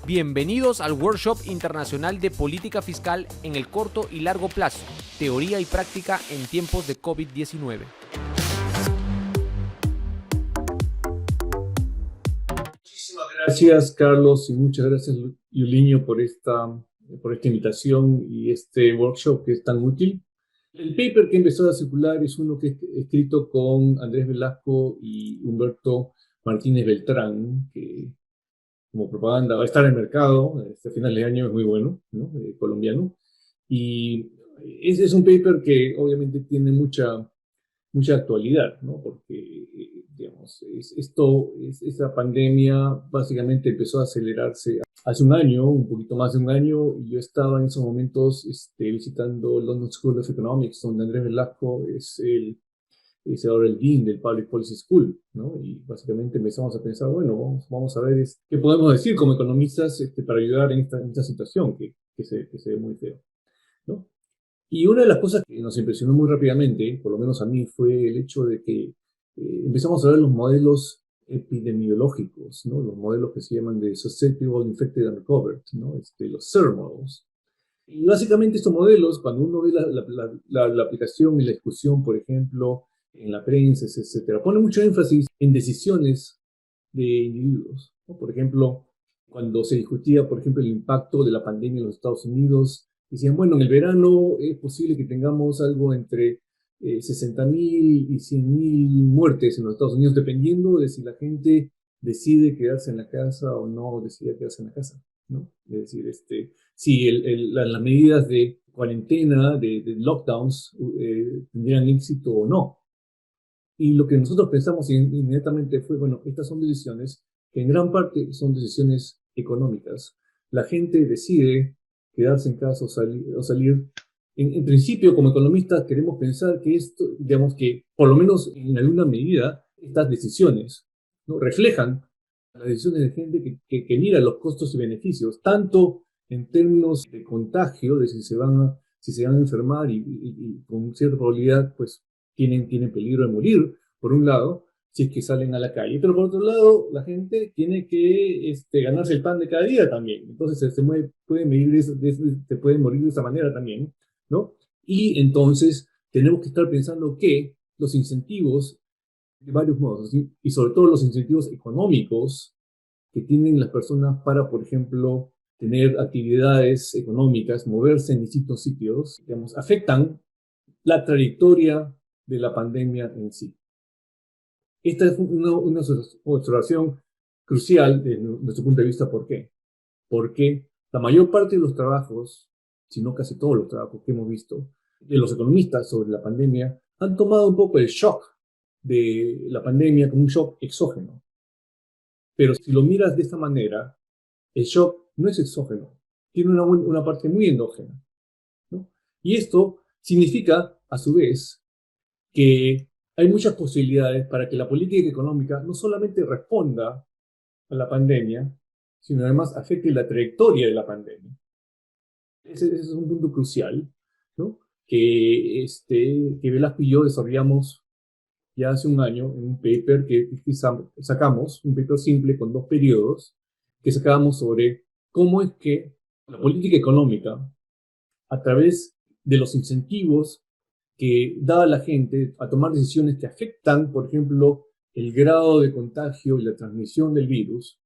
Bienvenidos al Workshop Internacional de Política Fiscal en el corto y largo plazo, teoría y práctica en tiempos de COVID-19. Muchísimas gracias, Carlos, y muchas gracias, Yuliño, por esta invitación y este workshop que es tan útil. El paper que empezó a circular es uno que es escrito con Andrés Velasco y Humberto Martínez Beltrán, que como propaganda va a estar en el mercado, este final de año es muy bueno, ¿no? Colombiano. Y es un paper que obviamente tiene mucha actualidad, ¿no? Porque, digamos, esta pandemia básicamente empezó a acelerarse hace un año, un poquito más de un año, y yo estaba en esos momentos visitando London School of Economics, donde Andrés Velasco es ahora el dean del Public Policy School, ¿no? Y básicamente empezamos a pensar, bueno, vamos a ver qué podemos decir como economistas para ayudar en esta situación que se ve muy feo, ¿no? Y una de las cosas que nos impresionó muy rápidamente, por lo menos a mí, fue el hecho de que empezamos a ver los modelos epidemiológicos, ¿no? Los modelos que se llaman de Susceptible, Infected and Recovered, ¿no? Los SIR models. Y básicamente estos modelos, cuando uno ve la aplicación y la discusión, por ejemplo, en la prensa, etcétera, pone mucho énfasis en decisiones de individuos, ¿no? Por ejemplo, cuando se discutía, por ejemplo, el impacto de la pandemia en los Estados Unidos, decían, bueno, en el verano es posible que tengamos algo entre 60.000 y 100.000 muertes en los Estados Unidos, dependiendo de si la gente decide quedarse en la casa o no decide quedarse en la casa, ¿no? Es decir, si las medidas de cuarentena, de lockdowns, tendrían éxito o no. Y lo que nosotros pensamos inmediatamente fue, bueno, estas son decisiones que en gran parte son decisiones económicas. La gente decide quedarse en casa o salir. En principio, como economistas, queremos pensar que esto, digamos que, por lo menos en alguna medida, estas decisiones, ¿no?, reflejan las decisiones de gente que mira los costos y beneficios, tanto en términos de contagio, de si se van a enfermar y con cierta probabilidad, pues, tienen peligro de morir, por un lado, si es que salen a la calle. Pero por otro lado, la gente tiene que ganarse el pan de cada día también. Entonces se puede morir de esa manera también, ¿no? Y entonces tenemos que estar pensando que los incentivos, de varios modos, ¿sí?, y sobre todo los incentivos económicos que tienen las personas para, por ejemplo, tener actividades económicas, moverse en distintos sitios, digamos, afectan la trayectoria de la pandemia en sí. Esta es una observación crucial desde nuestro punto de vista. ¿Por qué? Porque la mayor parte de los trabajos, si no casi todos los trabajos que hemos visto, de los economistas sobre la pandemia, han tomado un poco el shock de la pandemia como un shock exógeno. Pero si lo miras de esta manera, el shock no es exógeno, tiene una parte muy endógena, ¿no? Y esto significa, a su vez, que hay muchas posibilidades para que la política económica no solamente responda a la pandemia, sino además afecte la trayectoria de la pandemia. Ese es un punto crucial, ¿no?, que Velasco y yo desarrollamos ya hace un año en un paper que sacamos, un paper simple con 2 periodos, que sacábamos sobre cómo es que la política económica, a través de los incentivos que da a la gente a tomar decisiones que afectan, por ejemplo, el grado de contagio y la transmisión del virus,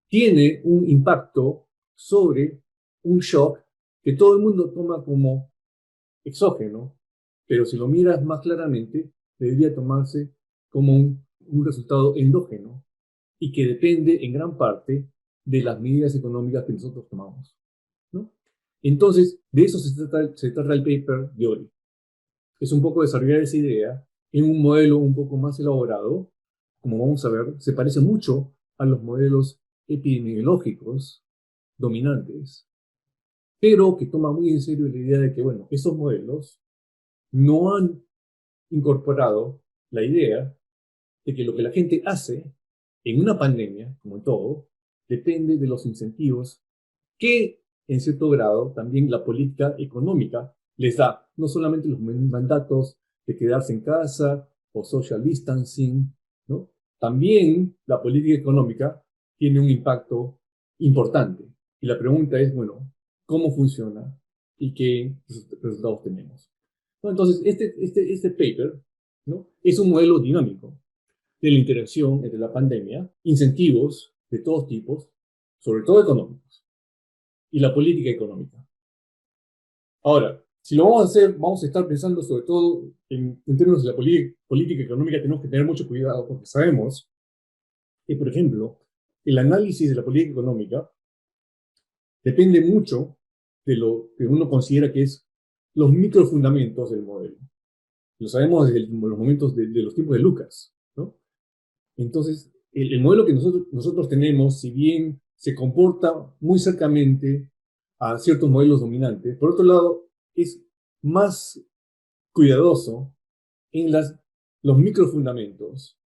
tiene un impacto sobre un shock que todo el mundo toma como exógeno, pero si lo miras más claramente, debería tomarse como un resultado endógeno y que depende en gran parte de las medidas económicas que nosotros tomamos, ¿no? Entonces, de eso se trata el paper de hoy. Es un poco desarrollar esa idea en un modelo un poco más elaborado. Como vamos a ver, se parece mucho a los modelos epidemiológicos dominantes, pero que toma muy en serio la idea de que, bueno, esos modelos no han incorporado la idea de que lo que la gente hace en una pandemia, como en todo, depende de los incentivos que, en cierto grado, también la política económica les da. No solamente los mandatos de quedarse en casa o social distancing, ¿no?, también la política económica tiene un impacto importante. Y la pregunta es, bueno, ¿cómo funciona y qué resultados tenemos? ¿No? Entonces, este paper, ¿no?, es un modelo dinámico de la interacción entre la pandemia, incentivos de todos tipos, sobre todo económicos, y la política económica. Ahora, si lo vamos a hacer, vamos a estar pensando sobre todo en términos de la política económica, tenemos que tener mucho cuidado porque sabemos que, por ejemplo, el análisis de la política económica depende mucho de lo que uno considera que es los microfundamentos del modelo. Lo sabemos desde los momentos de los tiempos de Lucas, ¿no? Entonces, el modelo que nosotros tenemos, si bien se comporta muy cercamente a ciertos modelos dominantes, por otro lado, es más cuidadoso en los microfundamentos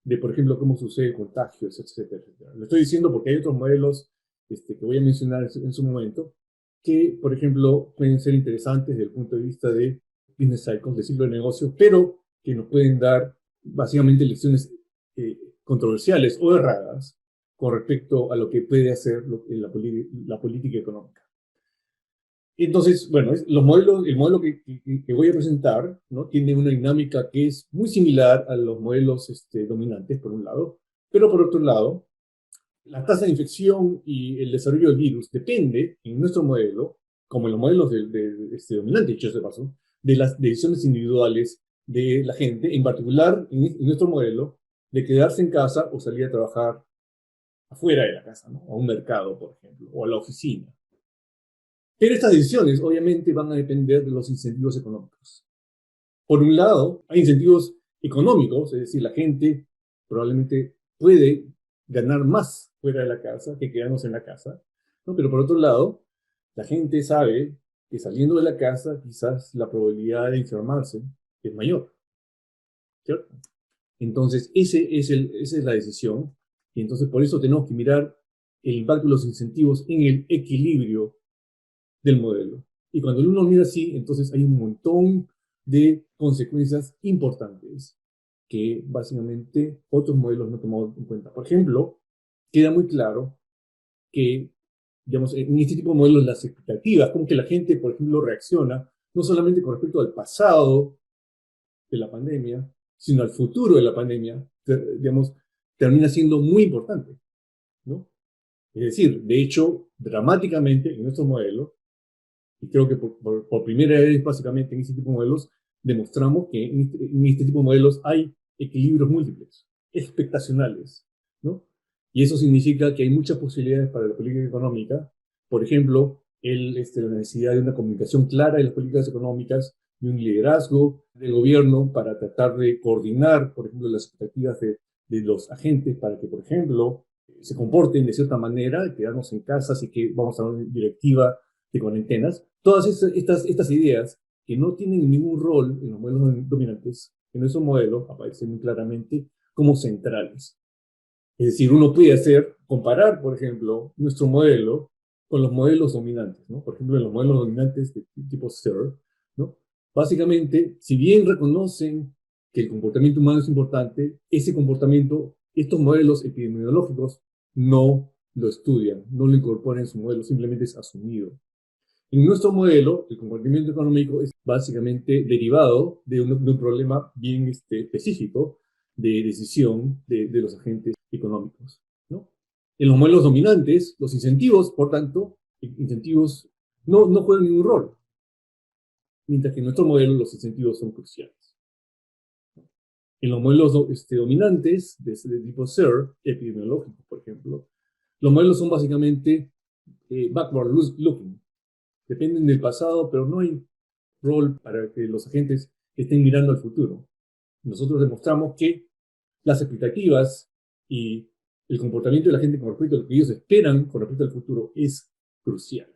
de, por ejemplo, cómo sucede contagios, etcétera, etcétera. Lo estoy diciendo porque hay otros modelos que voy a mencionar en su momento, que, por ejemplo, pueden ser interesantes desde el punto de vista de business cycles, de ciclo de negocios, pero que nos pueden dar básicamente lecciones controversiales o erradas con respecto a lo que puede hacer la política económica. Entonces, bueno, el modelo que voy a presentar, ¿no?, tiene una dinámica que es muy similar a los modelos dominantes, por un lado, pero por otro lado, la tasa de infección y el desarrollo del virus depende, en nuestro modelo, como en los modelos dominantes, dicho de paso, de las decisiones individuales de la gente, en particular en nuestro modelo, de quedarse en casa o salir a trabajar afuera de la casa, ¿no?, a un mercado, por ejemplo, o a la oficina. Pero estas decisiones obviamente van a depender de los incentivos económicos. Por un lado, hay incentivos económicos, es decir, la gente probablemente puede ganar más fuera de la casa que quedándose en la casa, ¿no? Pero por otro lado, la gente sabe que saliendo de la casa quizás la probabilidad de enfermarse es mayor, ¿cierto? Entonces, esa es la decisión, y entonces por eso tenemos que mirar el impacto de los incentivos en el equilibrio del modelo. Y cuando uno mira así, entonces hay un montón de consecuencias importantes que básicamente otros modelos no toman en cuenta. Por ejemplo, queda muy claro que, digamos, en este tipo de modelos las expectativas, como que la gente, por ejemplo, reacciona no solamente con respecto al pasado de la pandemia, sino al futuro de la pandemia, digamos, termina siendo muy importante, ¿no? Es decir, de hecho, dramáticamente en nuestro modelo, y creo que por primera vez, básicamente, en este tipo de modelos, demostramos que en este tipo de modelos hay equilibrios múltiples, expectacionales, ¿no? Y eso significa que hay muchas posibilidades para la política económica. Por ejemplo, la necesidad de una comunicación clara de las políticas económicas, de un liderazgo del gobierno para tratar de coordinar, por ejemplo, las expectativas de los agentes para que, por ejemplo, se comporten de cierta manera, quedarnos en casa, así que vamos a una directiva de cuarentenas. Todas estas ideas que no tienen ningún rol en los modelos dominantes, en nuestro modelo aparecen muy claramente como centrales. Es decir, uno puede comparar, por ejemplo, nuestro modelo con los modelos dominantes, ¿no? Por ejemplo, en los modelos dominantes de tipo SIR, ¿no? Básicamente, si bien reconocen que el comportamiento humano es importante, ese comportamiento, estos modelos epidemiológicos no lo estudian, no lo incorporan en su modelo, simplemente es asumido. En nuestro modelo, el comportamiento económico es básicamente derivado de un problema bien específico de decisión de los agentes económicos, ¿no? En los modelos dominantes, los incentivos, por tanto, incentivos no juegan ningún rol, mientras que en nuestro modelo los incentivos son cruciales. En los modelos dominantes, de tipo SIR, epidemiológico, por ejemplo, los modelos son básicamente backward looking. Dependen del pasado, pero no hay rol para que los agentes estén mirando al futuro. Nosotros demostramos que las expectativas y el comportamiento de la gente con respecto a lo que ellos esperan con respecto al futuro es crucial.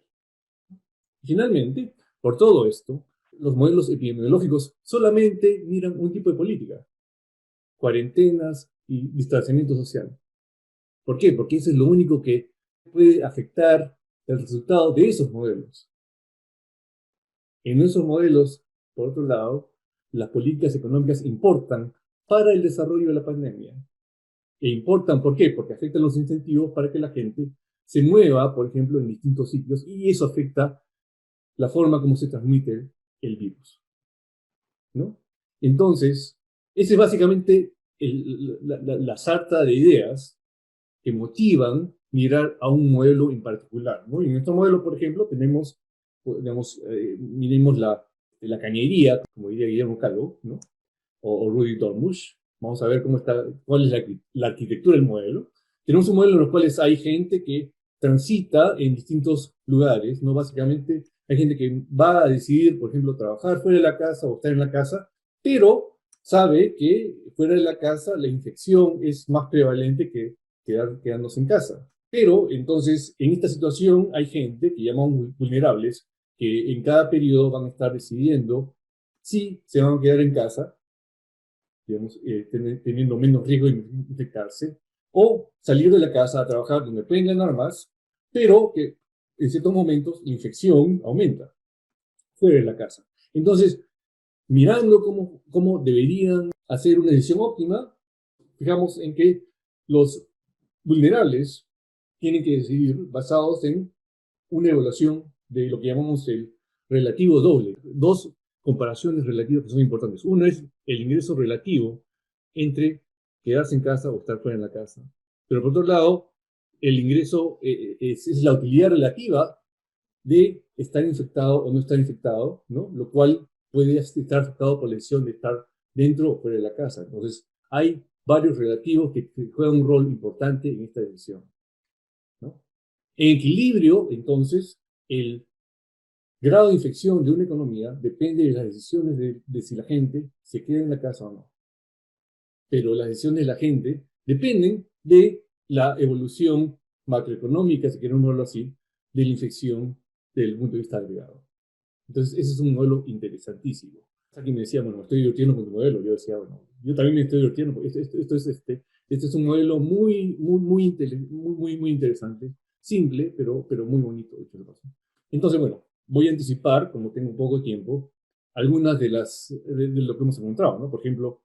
Finalmente, por todo esto, los modelos epidemiológicos solamente miran un tipo de política: cuarentenas y distanciamiento social. ¿Por qué? Porque eso es lo único que puede afectar el resultado de esos modelos. En esos modelos, por otro lado, las políticas económicas importan para el desarrollo de la pandemia. E importan, ¿por qué? Porque afectan los incentivos para que la gente se mueva, por ejemplo, en distintos sitios, y eso afecta la forma como se transmite el virus, ¿no? Entonces, ese es básicamente la sarta de ideas que motivan mirar a un modelo en particular, ¿no? Y en nuestro modelo, por ejemplo, tenemos, digamos, miremos la cañería, como diría Guillermo Calvo, ¿no? O Rudy Dormush. Vamos a ver cómo está, cuál es la arquitectura del modelo. Tenemos un modelo en el cual hay gente que transita en distintos lugares, ¿no? Básicamente hay gente que va a decidir, por ejemplo, trabajar fuera de la casa o estar en la casa, pero sabe que fuera de la casa la infección es más prevalente que quedándose en casa. Pero entonces, en esta situación hay gente que llamamos vulnerables, que en cada periodo van a estar decidiendo si se van a quedar en casa, digamos, teniendo menos riesgo de infectarse, o salir de la casa a trabajar donde pueden ganar más, pero que en ciertos momentos la infección aumenta fuera de la casa. Entonces, mirando cómo deberían hacer una decisión óptima, fijamos en que los vulnerables tienen que decidir basados en una evaluación de lo que llamamos el relativo doble. Dos comparaciones relativas que son importantes. Uno es el ingreso relativo entre quedarse en casa o estar fuera de la casa. Pero por otro lado, el ingreso es la utilidad relativa de estar infectado o no estar infectado, ¿no? Lo cual puede estar afectado por la decisión de estar dentro o fuera de la casa. Entonces, hay varios relativos que juegan un rol importante en esta decisión, ¿no? En equilibrio, entonces, el grado de infección de una economía depende de las decisiones de si la gente se queda en la casa o no. Pero las decisiones de la gente dependen de la evolución macroeconómica, si queremos verlo así, de la infección desde el punto de vista agregado. Entonces, ese es un modelo interesantísimo. Aquí me decía, bueno, me estoy divirtiendo con tu modelo. Yo decía, bueno, yo también me estoy divirtiendo, porque este es un modelo muy interesante, simple, pero muy bonito, de hecho, de paso. Entonces, bueno, voy a anticipar, como tengo poco tiempo, algunas de lo que hemos encontrado, ¿no? Por ejemplo,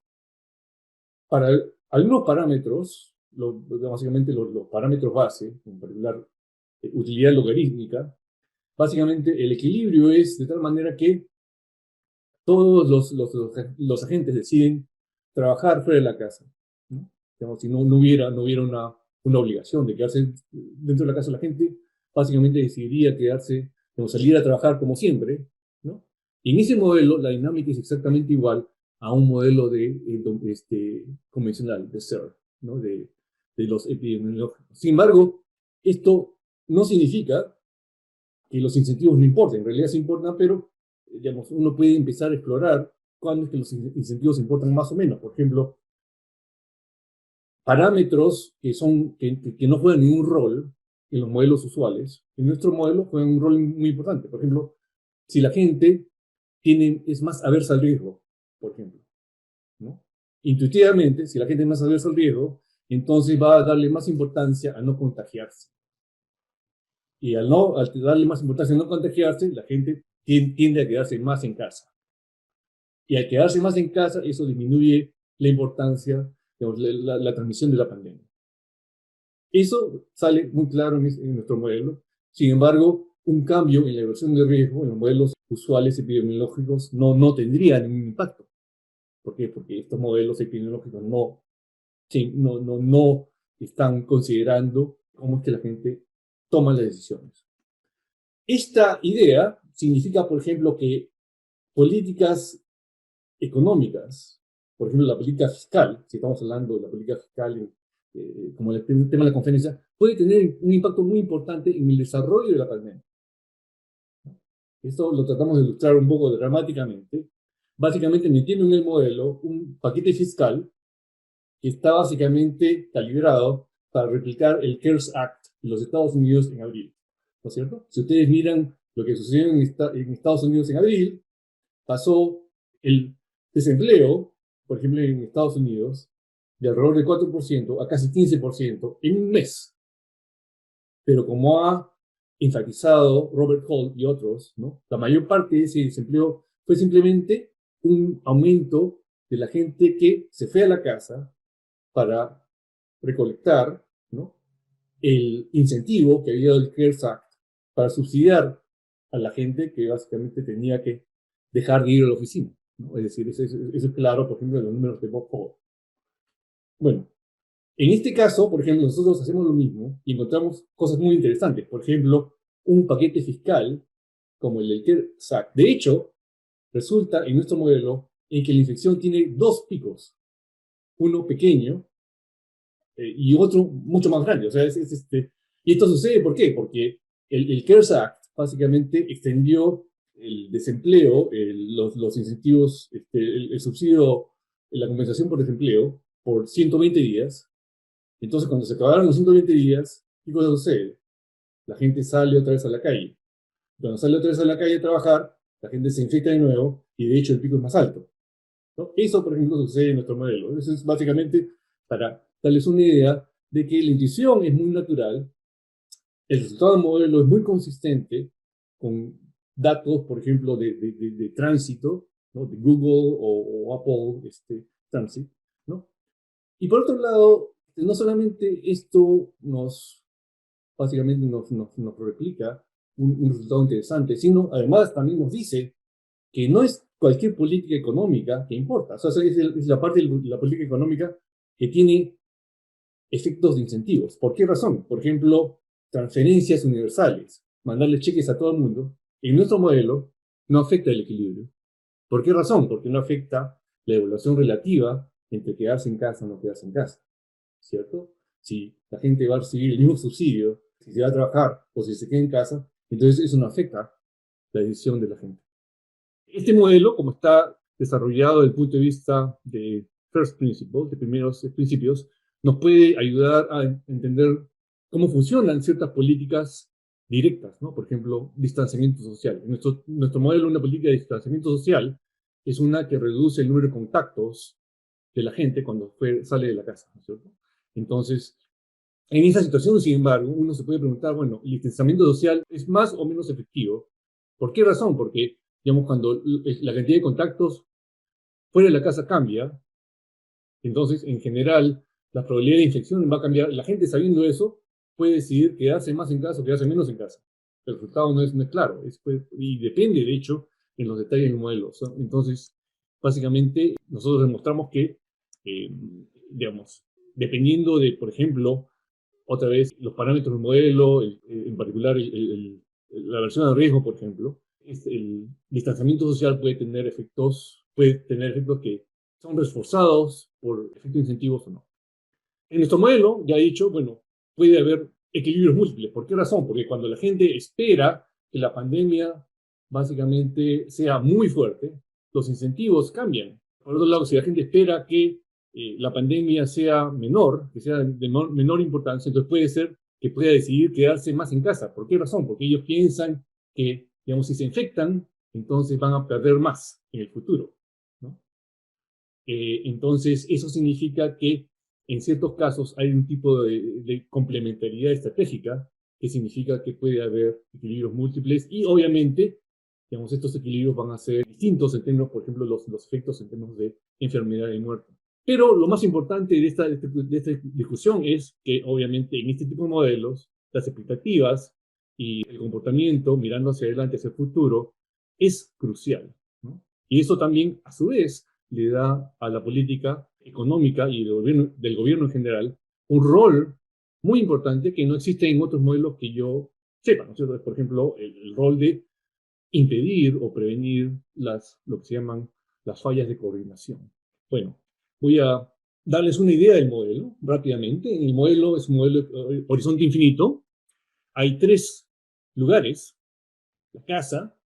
para algunos parámetros, básicamente los parámetros base, en particular utilidad logarítmica, básicamente el equilibrio es de tal manera que todos los agentes deciden trabajar fuera de la casa, ¿no? Digamos, si no hubiera una obligación de quedarse dentro de la casa, la gente básicamente decidiría quedarse, digamos, salir a trabajar como siempre, ¿no? Y en ese modelo la dinámica es exactamente igual a un modelo convencional de SER, ¿no? De los epidemiológicos. Sin embargo, esto no significa que los incentivos no importen, en realidad sí importan, pero digamos, uno puede empezar a explorar cuándo es que los incentivos importan más o menos. Por ejemplo, parámetros que no juegan ningún rol en los modelos usuales, en nuestro modelo juegan un rol muy importante. Por ejemplo, si la gente es más aversa al riesgo, por ejemplo, ¿no? Intuitivamente, si la gente es más aversa al riesgo, entonces va a darle más importancia a no contagiarse. Y al darle más importancia a no contagiarse, la gente tiende a quedarse más en casa. Y al quedarse más en casa, eso disminuye la importancia, digamos, la transmisión de la pandemia. Eso sale muy claro en nuestro modelo. Sin embargo, un cambio en la evaluación de riesgo en los modelos usuales epidemiológicos no tendría ningún impacto. ¿Por qué? Porque estos modelos epidemiológicos no están considerando cómo es que la gente toma las decisiones. Esta idea significa, por ejemplo, que políticas económicas, por ejemplo, la política fiscal, si estamos hablando de la política fiscal como el tema de la conferencia, puede tener un impacto muy importante en el desarrollo de la pandemia. Esto lo tratamos de ilustrar un poco dramáticamente, básicamente metiendo en el modelo un paquete fiscal que está básicamente calibrado para replicar el CARES Act de los Estados Unidos en abril, ¿no es cierto? Si ustedes miran lo que sucedió en Estados Unidos en abril, pasó el desempleo, por ejemplo, en Estados Unidos, de alrededor de 4% a casi 15% en un mes. Pero como ha enfatizado Robert Holt y otros, ¿no? La mayor parte de ese desempleo fue simplemente un aumento de la gente que se fue a la casa para recolectar, ¿no?, el incentivo que había dado el CARES Act para subsidiar a la gente que básicamente tenía que dejar de ir a la oficina, ¿no? Es decir, eso es claro, por ejemplo, en los números de Bob Ford. Bueno, en este caso, por ejemplo, nosotros hacemos lo mismo y encontramos cosas muy interesantes. Por ejemplo, un paquete fiscal como el del CARES Act. De hecho, resulta en nuestro modelo en que la infección tiene dos picos, uno pequeño y otro mucho más grande. O sea, y esto sucede, ¿por qué? Porque el CARES Act básicamente extendió el desempleo, los incentivos, el subsidio, la compensación por desempleo por 120 días. Entonces, cuando se acabaron los 120 días, ¿qué cosa sucede? La gente sale otra vez a la calle. Cuando sale otra vez a la calle a trabajar, la gente se infecta de nuevo y de hecho el pico es más alto, ¿no? Eso, por ejemplo, sucede en nuestro modelo. Eso es básicamente para darles una idea de que la intuición es muy natural, el resultado del modelo es muy consistente con datos, por ejemplo, de tránsito, ¿no?, de Google o Apple Transit, ¿no? Y por otro lado, no solamente esto básicamente nos replica un resultado interesante, sino además también nos dice que no es cualquier política económica que importa. O sea, es la parte de la política económica que tiene efectos de incentivos. ¿Por qué razón? Por ejemplo, transferencias universales, mandarle cheques a todo el mundo, en nuestro modelo no afecta el equilibrio. ¿Por qué razón? Porque no afecta la evaluación relativa entre quedarse en casa o no quedarse en casa, ¿cierto? Si la gente va a recibir el mismo subsidio, si se va a trabajar o si se queda en casa, entonces eso no afecta la decisión de la gente. Este modelo, como está desarrollado desde el punto de vista de first principles, de primeros principios, nos puede ayudar a entender cómo funcionan ciertas políticas directas, ¿no? Por ejemplo, distanciamiento social. Nuestro modelo de una política de distanciamiento social es una que reduce el número de contactos de la gente cuando sale de la casa, ¿no es cierto? Entonces, en esa situación, sin embargo, uno se puede preguntar, bueno, ¿el distanciamiento social es más o menos efectivo? ¿Por qué razón? Porque, digamos, cuando la cantidad de contactos fuera de la casa cambia, entonces, en general, la probabilidad de infección va a cambiar. La gente, sabiendo eso, puede decidir quedarse más en casa o quedarse menos en casa. El resultado no es claro, y depende, de hecho, en los detalles del modelo. Entonces, básicamente, nosotros demostramos que, eh, digamos, dependiendo de, por ejemplo, otra vez, los parámetros del modelo, en particular la versión de riesgo, por ejemplo, el distanciamiento social puede tener efectos que son reforzados por efectos incentivos o no. En nuestro modelo, ya he dicho, bueno, puede haber equilibrios múltiples. ¿Por qué razón? Porque cuando la gente espera que la pandemia básicamente sea muy fuerte, los incentivos cambian. Por otro lado, si la gente espera que la pandemia sea menor, que sea de menor importancia, entonces puede ser que pueda decidir quedarse más en casa. ¿Por qué razón? Porque ellos piensan que, digamos, si se infectan, entonces van a perder más en el futuro, ¿no? Entonces, eso significa que en ciertos casos hay un tipo de complementariedad estratégica, que significa que puede haber equilibrios múltiples y obviamente, digamos, estos equilibrios van a ser distintos en términos, por ejemplo, los efectos en términos de enfermedad y muerte. Pero lo más importante de esta discusión es que obviamente en este tipo de modelos, las expectativas y el comportamiento mirando hacia adelante, hacia el futuro, es crucial, ¿no? Y eso también, a su vez, le da a la política económica y del gobierno en general un rol muy importante que no existe en otros modelos que yo sepa, ¿no es cierto? Por ejemplo, el rol de impedir o prevenir lo que se llaman las fallas de coordinación. Bueno, voy a darles una idea del modelo rápidamente. El modelo es un modelo horizonte infinito. Hay tres lugares: la casa,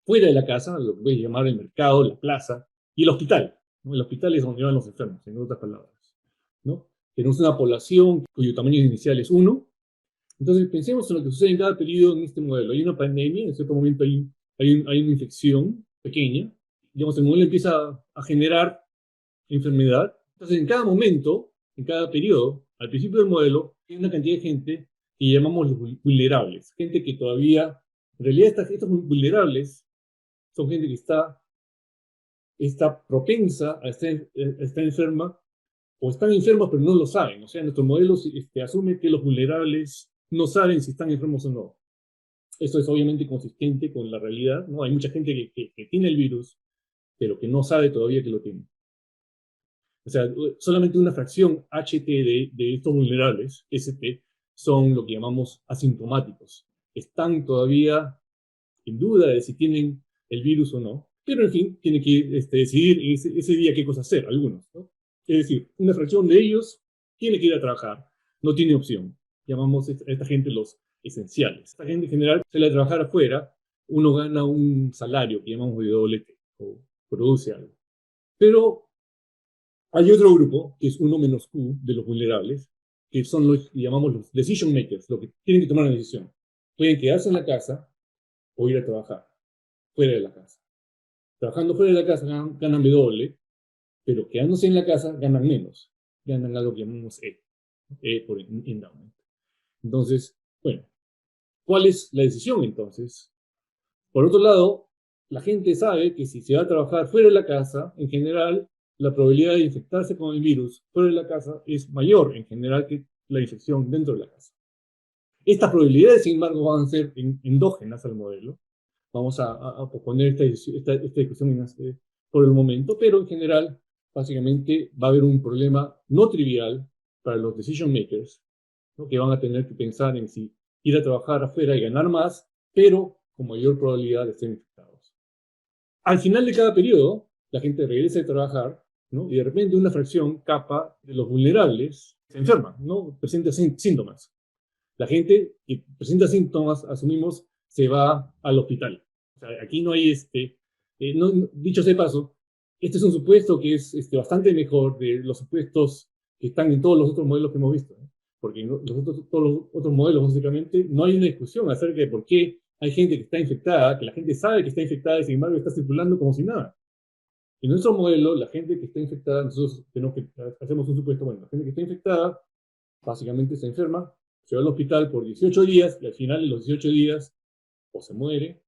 fuera de la casa, lo que voy a llamar el mercado, la plaza, y el hospital, ¿no? El hospital es donde van los enfermos, en otras palabras, ¿no? Tenemos una población cuyo tamaño inicial es 1. Entonces, pensemos en lo que sucede en cada periodo en este modelo. Hay una pandemia, en cierto momento hay una infección pequeña, digamos, el modelo empieza a generar enfermedad. Entonces, en cada momento, en cada periodo, al principio del modelo, hay una cantidad de gente que llamamos los vulnerables, gente que todavía, en realidad estos vulnerables son gente que está propensa a estar enferma o están enfermos pero no lo saben. O sea, nuestros modelos asumen que los vulnerables no saben si están enfermos o no. Esto es obviamente consistente con la realidad, ¿no? Hay mucha gente que tiene el virus, pero que no sabe todavía que lo tiene. O sea, solamente una fracción HT de estos vulnerables, ST, son lo que llamamos asintomáticos. Están todavía en duda de si tienen el virus o no, pero en fin, tienen que decidir ese día qué cosa hacer, algunos, ¿no? Es decir, una fracción de ellos tiene que ir a trabajar, no tiene opción. Llamamos a esta gente los esenciales. Esta gente en general sale a trabajar afuera, uno gana un salario que llamamos de doblete, o produce algo. Pero hay otro grupo, que es 1-Q de los vulnerables, que son los que llamamos los decision makers, los que tienen que tomar una decisión. Pueden quedarse en la casa o ir a trabajar fuera de la casa. Trabajando fuera de la casa ganan doble, pero quedándose en la casa ganan menos. Ganan algo que llamamos E por endowment. Entonces, bueno, ¿cuál es la decisión entonces? Por otro lado, la gente sabe que si se va a trabajar fuera de la casa, en general, la probabilidad de infectarse con el virus fuera de la casa es mayor en general que la infección dentro de la casa. Estas probabilidades, sin embargo, van a ser endógenas al modelo. Vamos a posponer esta discusión por el momento, pero en general, básicamente, va a haber un problema no trivial para los decision makers, ¿no? Que van a tener que pensar en si ir a trabajar afuera y ganar más, pero con mayor probabilidad de ser infectados. Al final de cada periodo, la gente regresa a trabajar, ¿no? Y de repente una fracción capa de los vulnerables se enferma, ¿no? Presenta síntomas. La gente que presenta síntomas, asumimos, se va al hospital. O sea, aquí no hay dicho sea de paso, este es un supuesto que es bastante mejor de los supuestos que están en todos los otros modelos que hemos visto, ¿no? Porque todos los otros modelos, básicamente, no hay una discusión acerca de por qué hay gente que está infectada, que la gente sabe que está infectada y sin embargo está circulando como si nada. En nuestro modelo, la gente que está infectada, nosotros hacemos un supuesto, bueno, la gente que está infectada básicamente se enferma, se va al hospital por 18 días y al final de los 18 días o se muere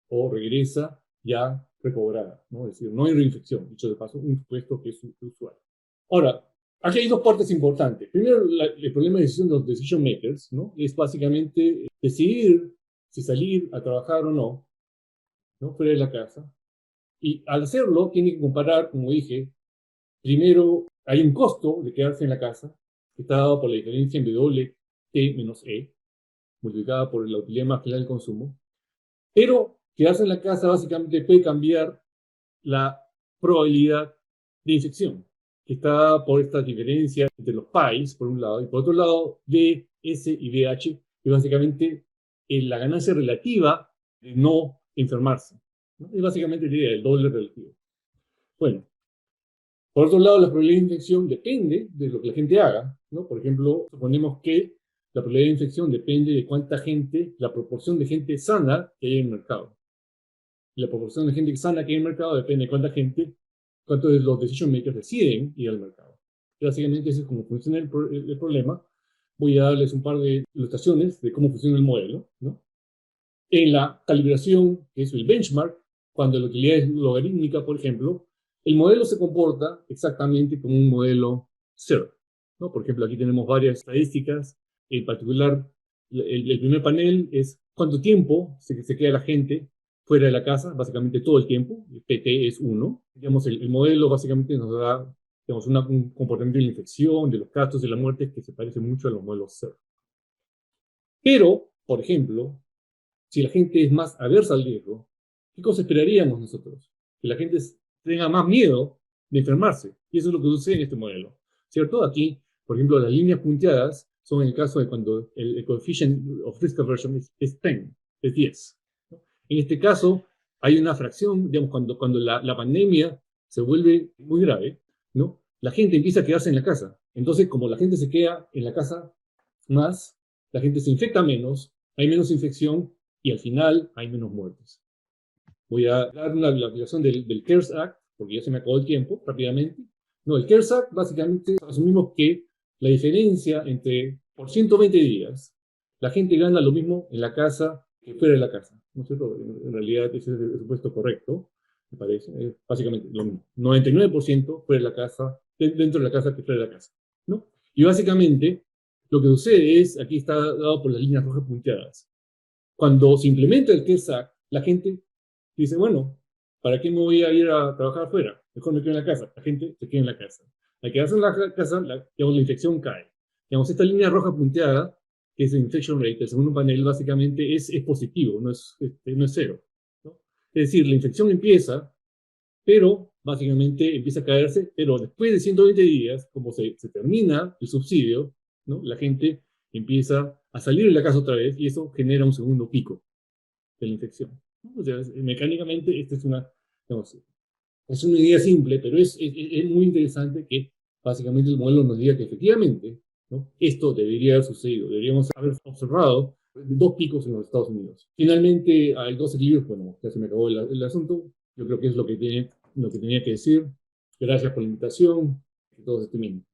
o regresa ya recobrada, ¿no? Es decir, no hay reinfección, dicho de paso, un supuesto que es usual. Ahora, aquí hay dos partes importantes. Primero, el problema de decisión de los decision makers, ¿no? Es básicamente decidir si salir a trabajar o no, ¿no? Fuera de la casa. Y al hacerlo, tiene que comparar, como dije, primero hay un costo de quedarse en la casa, que está dado por la diferencia en W T menos E, multiplicada por la utilidad marginal del consumo. Pero quedarse en la casa básicamente puede cambiar la probabilidad de infección, que está por esta diferencia entre los PIs, por un lado, y por otro lado, D, S y VH, que básicamente es la ganancia relativa de no enfermarse, ¿no? Es básicamente la idea del doble relativo. Bueno, por otro lado, la probabilidad de infección depende de lo que la gente haga, ¿no? Por ejemplo, suponemos que la probabilidad de infección depende de cuánta gente, la proporción de gente sana que hay en el mercado. Y la proporción de gente sana que hay en el mercado depende de cuántos de los decision makers deciden ir al mercado. Y básicamente, ese es cómo funciona el problema. Voy a darles un par de ilustraciones de cómo funciona el modelo, ¿no? En la calibración, que es el benchmark, cuando la utilidad es logarítmica, por ejemplo, el modelo se comporta exactamente como un modelo SERP, ¿no? Por ejemplo, aquí tenemos varias estadísticas. En particular, el primer panel es cuánto tiempo se queda la gente fuera de la casa, básicamente todo el tiempo. El PT es 1. Digamos, el modelo básicamente nos da, digamos, un comportamiento de la infección, de los casos, de la muerte, que se parece mucho a los modelos SERP. Pero, por ejemplo, si la gente es más aversa al riesgo, ¿qué cosa esperaríamos nosotros? Que la gente tenga más miedo de enfermarse. Y eso es lo que sucede en este modelo, ¿cierto? Aquí, por ejemplo, las líneas punteadas son en el caso de cuando el coefficient of risk aversion es 10, es 10. ¿No? En este caso, hay una fracción, digamos, cuando la pandemia se vuelve muy grave, ¿no? La gente empieza a quedarse en la casa. Entonces, como la gente se queda en la casa más, la gente se infecta menos, hay menos infección, y al final hay menos muertes. Voy a dar la aplicación del CARES Act, porque ya se me acabó el tiempo, rápidamente. No, el CARES Act, básicamente, asumimos que la diferencia entre, por 120 días, la gente gana lo mismo en la casa que fuera de la casa. ¿No es cierto? En realidad, ese es el supuesto correcto, me parece. Es básicamente lo mismo. 99% fuera de la casa dentro de la casa que fuera de la casa, ¿no? Y básicamente lo que sucede es, aquí está dado por las líneas rojas punteadas, cuando se implementa el CARES Act, la gente dice, bueno, ¿para qué me voy a ir a trabajar afuera? Mejor me quedo en la casa. La gente se queda en la casa. Al quedarse en la casa, digamos, la infección cae. Digamos, esta línea roja punteada, que es el infection rate, el segundo panel, básicamente es positivo, no es cero, ¿no? Es decir, la infección empieza, pero básicamente empieza a caerse, pero después de 120 días, como se termina el subsidio, ¿no? La gente empieza a salir de la casa otra vez y eso genera un segundo pico de la infección, ¿no? O sea, mecánicamente, esta digamos, es una idea simple, pero es muy interesante que básicamente el modelo nos diga que efectivamente, ¿no? Esto debería haber sucedido, deberíamos haber observado dos picos en los Estados Unidos. Finalmente, hay dos equilibrios, bueno, ya se me acabó el asunto, yo creo que es lo que tenía que decir. Gracias por la invitación, que todos estén bien.